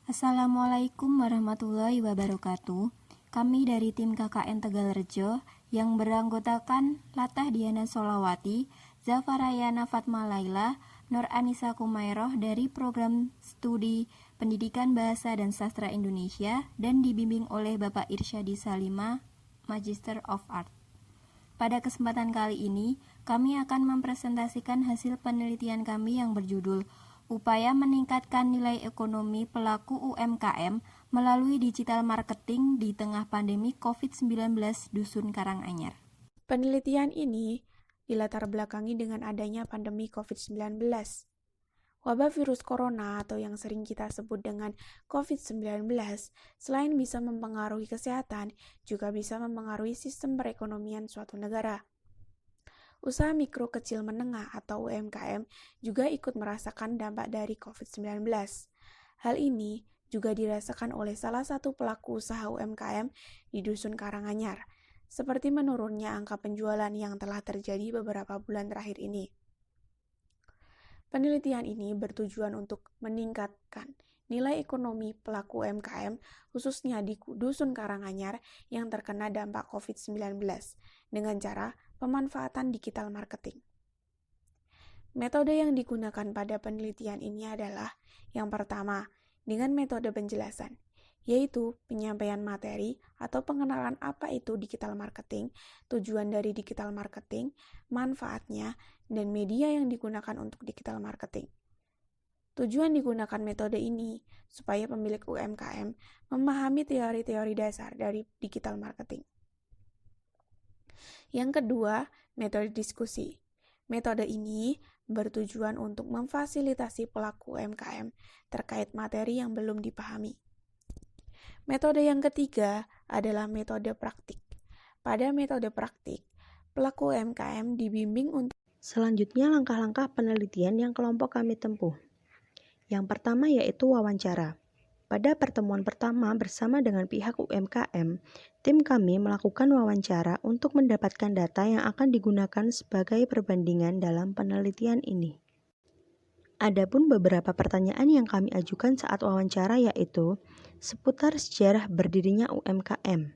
Assalamualaikum warahmatullahi wabarakatuh. Kami dari tim KKN Tegalrejo yang beranggotakan Latah Diana Solawati, Zafarayana Fatma Laila, Nur Anissa Kumairoh dari Program Studi Pendidikan Bahasa dan Sastra Indonesia dan dibimbing oleh Bapak Irsyadi Salima, Magister of Art. Pada kesempatan kali ini, kami akan mempresentasikan hasil penelitian kami yang berjudul Upaya Meningkatkan Nilai Ekonomi Pelaku UMKM Melalui Digital Marketing di Tengah Pandemi COVID-19 Dusun Karanganyar. Penelitian ini dilatar belakangi dengan adanya pandemi COVID-19. Wabah virus corona atau yang sering kita sebut dengan COVID-19 selain bisa mempengaruhi kesehatan, juga bisa mempengaruhi sistem perekonomian suatu negara. Usaha mikro kecil menengah atau UMKM juga ikut merasakan dampak dari COVID-19. Hal ini juga dirasakan oleh salah satu pelaku usaha UMKM di Dusun Karanganyar, seperti menurunnya angka penjualan yang telah terjadi beberapa bulan terakhir ini. Penelitian ini bertujuan untuk meningkatkan nilai ekonomi pelaku UMKM, khususnya di Dusun Karanganyar yang terkena dampak COVID-19, dengan cara pemanfaatan digital marketing. Metode yang digunakan pada penelitian ini adalah yang pertama, dengan metode penjelasan, yaitu penyampaian materi atau pengenalan apa itu digital marketing, tujuan dari digital marketing, manfaatnya, dan media yang digunakan untuk digital marketing. Tujuan digunakan metode ini supaya pemilik UMKM memahami teori-teori dasar dari digital marketing. Yang kedua, metode diskusi. Metode ini bertujuan untuk memfasilitasi pelaku UMKM terkait materi yang belum dipahami. Metode yang ketiga adalah metode praktik. Pada metode praktik, pelaku UMKM dibimbing untuk Selanjutnya langkah-langkah penelitian yang kelompok kami tempuh. Yang pertama yaitu wawancara. Pada pertemuan pertama bersama dengan pihak UMKM, tim kami melakukan wawancara untuk mendapatkan data yang akan digunakan sebagai perbandingan dalam penelitian ini. Adapun beberapa pertanyaan yang kami ajukan saat wawancara yaitu seputar sejarah berdirinya UMKM,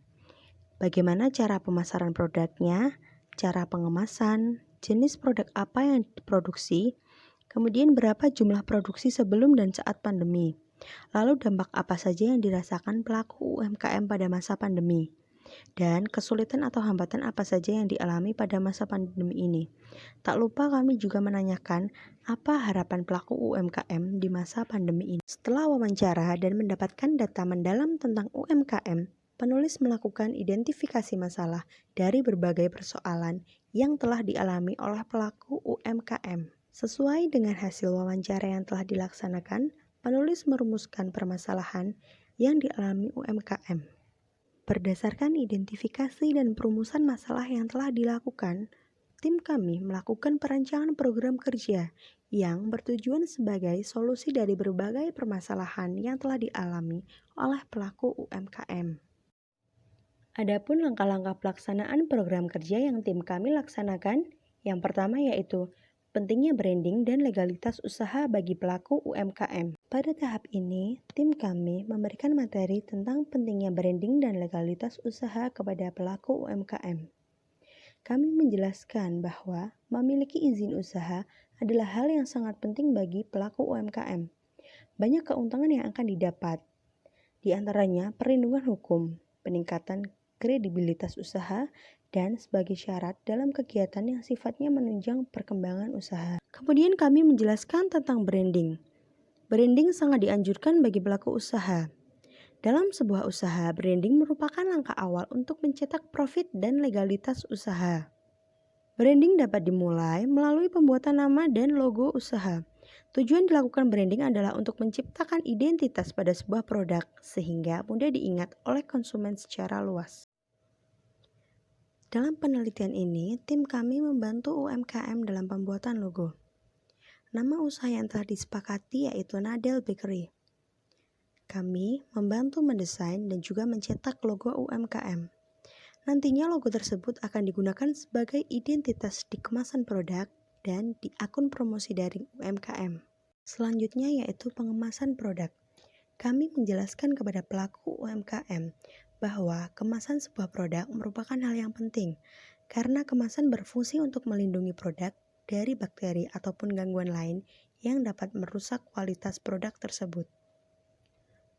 bagaimana cara pemasaran produknya, cara pengemasan, jenis produk apa yang diproduksi, kemudian berapa jumlah produksi sebelum dan saat pandemi, lalu dampak apa saja yang dirasakan pelaku UMKM pada masa pandemi, dan kesulitan atau hambatan apa saja yang dialami pada masa pandemi ini. Tak lupa kami juga menanyakan apa harapan pelaku UMKM di masa pandemi ini. Setelah wawancara dan mendapatkan data mendalam tentang UMKM, penulis melakukan identifikasi masalah dari berbagai persoalan yang telah dialami oleh pelaku UMKM. Sesuai dengan hasil wawancara yang telah dilaksanakan, penulis merumuskan permasalahan yang dialami UMKM. Berdasarkan identifikasi dan perumusan masalah yang telah dilakukan, tim kami melakukan perancangan program kerja yang bertujuan sebagai solusi dari berbagai permasalahan yang telah dialami oleh pelaku UMKM. Adapun langkah-langkah pelaksanaan program kerja yang tim kami laksanakan, yang pertama yaitu pentingnya branding dan legalitas usaha bagi pelaku UMKM. Pada tahap ini, tim kami memberikan materi tentang pentingnya branding dan legalitas usaha kepada pelaku UMKM. Kami menjelaskan bahwa memiliki izin usaha adalah hal yang sangat penting bagi pelaku UMKM. Banyak keuntungan yang akan didapat, di antaranya perlindungan hukum, peningkatan kredibilitas usaha, dan sebagai syarat dalam kegiatan yang sifatnya menunjang perkembangan usaha. Kemudian kami menjelaskan tentang branding. Branding sangat dianjurkan bagi pelaku usaha. Dalam sebuah usaha, branding merupakan langkah awal untuk mencetak profit dan legalitas usaha. Branding dapat dimulai melalui pembuatan nama dan logo usaha. Tujuan dilakukan branding adalah untuk menciptakan identitas pada sebuah produk sehingga mudah diingat oleh konsumen secara luas. Dalam penelitian ini, tim kami membantu UMKM dalam pembuatan logo. Nama usaha yang telah disepakati yaitu Nadel Bakery. Kami membantu mendesain dan juga mencetak logo UMKM. Nantinya logo tersebut akan digunakan sebagai identitas di kemasan produk dan di akun promosi dari UMKM. Selanjutnya yaitu pengemasan produk. Kami menjelaskan kepada pelaku UMKM bahwa kemasan sebuah produk merupakan hal yang penting karena kemasan berfungsi untuk melindungi produk dari bakteri ataupun gangguan lain yang dapat merusak kualitas produk tersebut.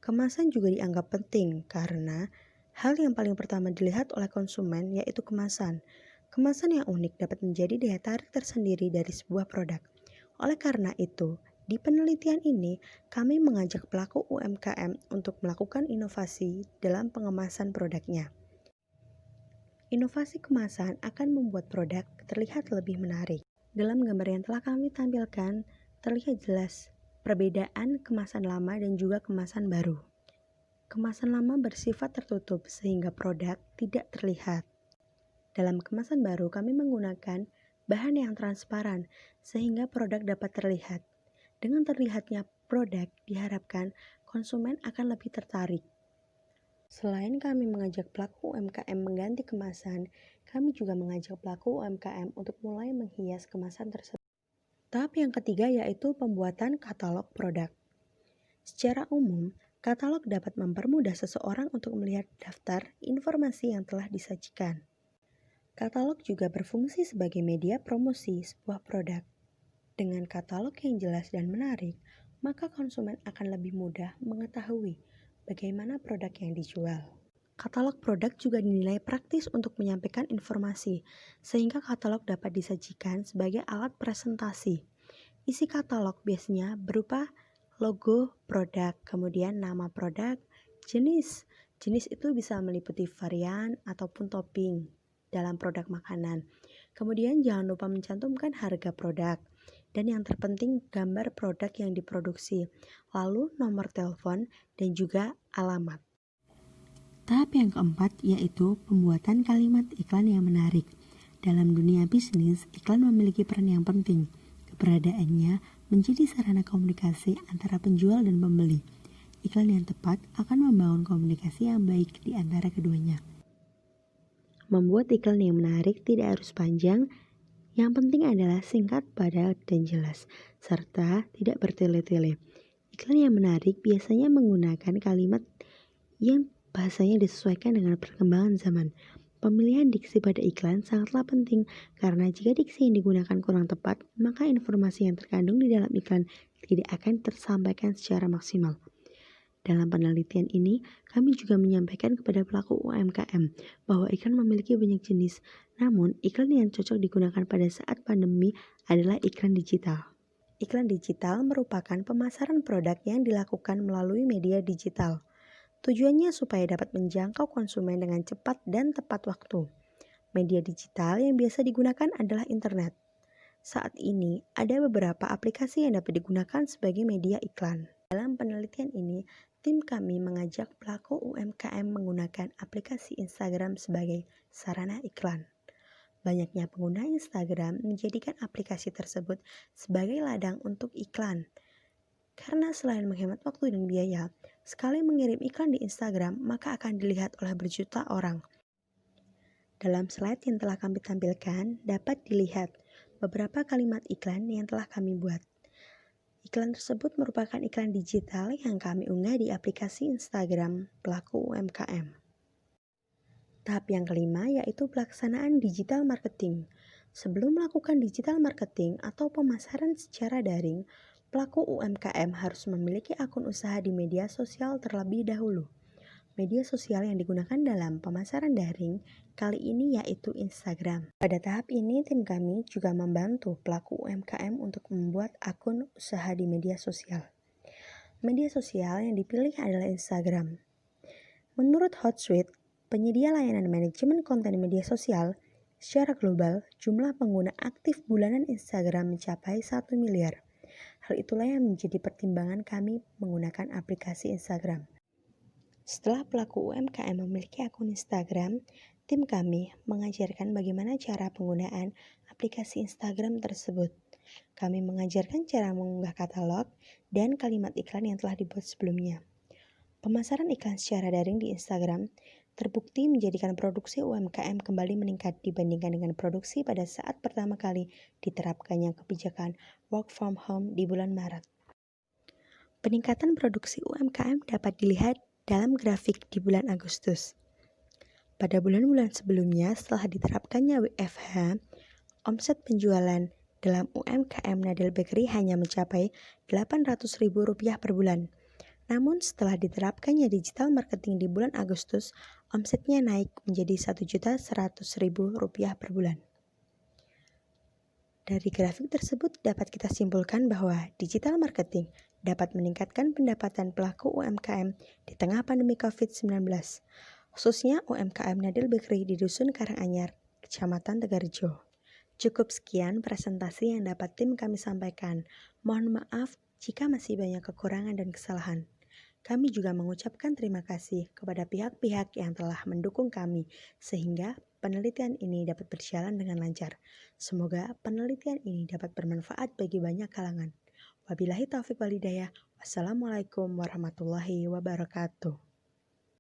Kemasan juga dianggap penting karena hal yang paling pertama dilihat oleh konsumen yaitu kemasan. Kemasan yang unik dapat menjadi daya tarik tersendiri dari sebuah produk. Oleh karena itu, di penelitian ini kami mengajak pelaku UMKM untuk melakukan inovasi dalam pengemasan produknya. Inovasi kemasan akan membuat produk terlihat lebih menarik. Dalam gambar yang telah kami tampilkan, terlihat jelas perbedaan kemasan lama dan juga kemasan baru. Kemasan lama bersifat tertutup sehingga produk tidak terlihat. Dalam kemasan baru kami menggunakan bahan yang transparan sehingga produk dapat terlihat. Dengan terlihatnya produk diharapkan konsumen akan lebih tertarik. Selain kami mengajak pelaku UMKM mengganti kemasan, kami juga mengajak pelaku UMKM untuk mulai menghias kemasan tersebut. Tahap yang ketiga yaitu pembuatan katalog produk. Secara umum, katalog dapat mempermudah seseorang untuk melihat daftar informasi yang telah disajikan. Katalog juga berfungsi sebagai media promosi sebuah produk. Dengan katalog yang jelas dan menarik, maka konsumen akan lebih mudah mengetahui bagaimana produk yang dijual. Katalog produk juga dinilai praktis untuk menyampaikan informasi, sehingga katalog dapat disajikan sebagai alat presentasi. Isi katalog biasanya berupa logo produk, kemudian nama produk, jenis. Jenis itu bisa meliputi varian ataupun topping dalam produk makanan. Kemudian jangan lupa mencantumkan harga produk. Dan yang terpenting gambar produk yang diproduksi, lalu nomor telepon dan juga alamat. Tahap yang keempat yaitu pembuatan kalimat iklan yang menarik. Dalam dunia bisnis, iklan memiliki peran yang penting. Keberadaannya menjadi sarana komunikasi antara penjual dan pembeli. Iklan yang tepat akan membangun komunikasi yang baik di antara keduanya. Membuat iklan yang menarik tidak harus panjang, yang penting adalah singkat, padat, dan jelas, serta tidak bertele-tele. Iklan yang menarik biasanya menggunakan kalimat yang bahasanya disesuaikan dengan perkembangan zaman. Pemilihan diksi pada iklan sangatlah penting, karena jika diksi yang digunakan kurang tepat, maka informasi yang terkandung di dalam iklan tidak akan tersampaikan secara maksimal. Dalam penelitian ini, kami juga menyampaikan kepada pelaku UMKM bahwa iklan memiliki banyak jenis, namun iklan yang cocok digunakan pada saat pandemi adalah iklan digital. Iklan digital merupakan pemasaran produk yang dilakukan melalui media digital. Tujuannya supaya dapat menjangkau konsumen dengan cepat dan tepat waktu. Media digital yang biasa digunakan adalah internet. Saat ini, ada beberapa aplikasi yang dapat digunakan sebagai media iklan. Dalam penelitian ini, tim kami mengajak pelaku UMKM menggunakan aplikasi Instagram sebagai sarana iklan. Banyaknya pengguna Instagram menjadikan aplikasi tersebut sebagai ladang untuk iklan. Karena selain menghemat waktu dan biaya, sekali mengirim iklan di Instagram maka akan dilihat oleh berjuta orang. Dalam slide yang telah kami tampilkan dapat dilihat beberapa kalimat iklan yang telah kami buat. Iklan tersebut merupakan iklan digital yang kami unggah di aplikasi Instagram pelaku UMKM. Tahap yang kelima yaitu pelaksanaan digital marketing. Sebelum melakukan digital marketing atau pemasaran secara daring, pelaku UMKM harus memiliki akun usaha di media sosial terlebih dahulu. Media sosial yang digunakan dalam pemasaran daring kali ini yaitu Instagram. Pada tahap ini, tim kami juga membantu pelaku UMKM untuk membuat akun usaha di media sosial. Media sosial yang dipilih adalah Instagram. Menurut Hootsuite, penyedia layanan manajemen konten media sosial, secara global, jumlah pengguna aktif bulanan Instagram mencapai 1 miliar. Hal itulah yang menjadi pertimbangan kami menggunakan aplikasi Instagram. Setelah pelaku UMKM memiliki akun Instagram, tim kami mengajarkan bagaimana cara penggunaan aplikasi Instagram tersebut. Kami mengajarkan cara mengunggah katalog dan kalimat iklan yang telah dibuat sebelumnya. Pemasaran iklan secara daring di Instagram terbukti menjadikan produksi UMKM kembali meningkat dibandingkan dengan produksi pada saat pertama kali diterapkannya kebijakan work from home di bulan Maret. Peningkatan produksi UMKM dapat dilihat dalam grafik di bulan Agustus. Pada bulan-bulan sebelumnya setelah diterapkannya WFH, omset penjualan dalam UMKM Nadel Bakery hanya mencapai Rp800.000 per bulan. Namun setelah diterapkannya digital marketing di bulan Agustus, omsetnya naik menjadi Rp1.100.000 per bulan. Dari grafik tersebut dapat kita simpulkan bahwa digital marketing dapat meningkatkan pendapatan pelaku UMKM di tengah pandemi COVID-19, khususnya UMKM Nadel Bakery di Dusun Karanganyar, Kecamatan Tegalrejo. Cukup sekian presentasi yang dapat tim kami sampaikan. Mohon maaf jika masih banyak kekurangan dan kesalahan. Kami juga mengucapkan terima kasih kepada pihak-pihak yang telah mendukung kami sehingga penelitian ini dapat berjalan dengan lancar. Semoga penelitian ini dapat bermanfaat bagi banyak kalangan. Wabillahi taufiq wal hidayah. Wassalamualaikum warahmatullahi wabarakatuh.